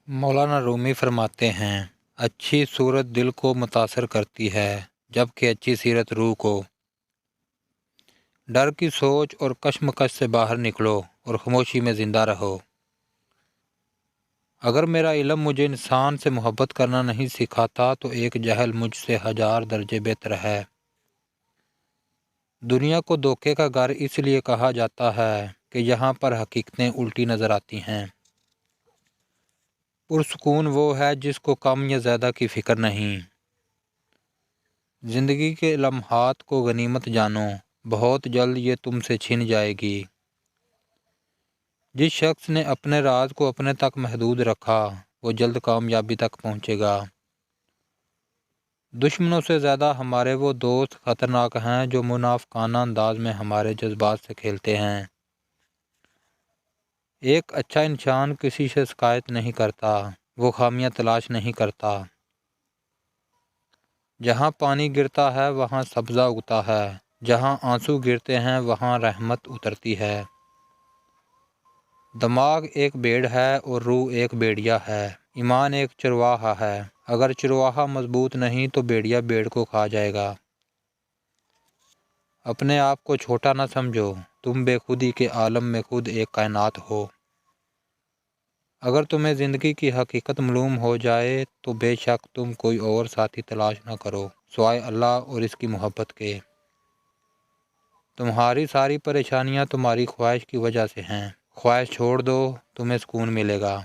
مولانا رومی فرماتے ہیں، اچھی صورت دل کو متاثر کرتی ہے جبکہ اچھی سیرت روح کو۔ ڈر کی سوچ اور کشمکش سے باہر نکلو اور خاموشی میں زندہ رہو۔ اگر میرا علم مجھے انسان سے محبت کرنا نہیں سکھاتا تو ایک جہل مجھ سے 1000 درجے بہتر ہے۔ دنیا کو دھوکے کا گھر اس لیے کہا جاتا ہے کہ یہاں پر حقیقتیں الٹی نظر آتی ہیں۔ پرسکون وہ ہے جس کو کم یا زیادہ کی فکر نہیں۔ زندگی کے لمحات کو غنیمت جانو، بہت جلد یہ تم سے چھن جائے گی۔ جس شخص نے اپنے راز کو اپنے تک محدود رکھا وہ جلد کامیابی تک پہنچے گا۔ دشمنوں سے زیادہ ہمارے وہ دوست خطرناک ہیں جو منافقانہ انداز میں ہمارے جذبات سے کھیلتے ہیں۔ ایک اچھا انسان کسی سے شکایت نہیں کرتا، وہ خامیاں تلاش نہیں کرتا۔ جہاں پانی گرتا ہے وہاں سبزہ اگتا ہے، جہاں آنسو گرتے ہیں وہاں رحمت اترتی ہے۔ دماغ ایک بھیڑ ہے اور روح ایک بھیڑیا ہے۔ ایمان ایک چرواہا ہے، اگر چرواہا مضبوط نہیں تو بھیڑیا بھیڑ کو کھا جائے گا۔ اپنے آپ کو چھوٹا نہ سمجھو، تم بے خودی کے عالم میں خود ایک کائنات ہو۔ اگر تمہیں زندگی کی حقیقت معلوم ہو جائے تو بے شک تم کوئی اور ساتھی تلاش نہ کرو سوائے اللہ اور اس کی محبت کے۔ تمہاری ساری پریشانیاں تمہاری خواہش کی وجہ سے ہیں، خواہش چھوڑ دو، تمہیں سکون ملے گا۔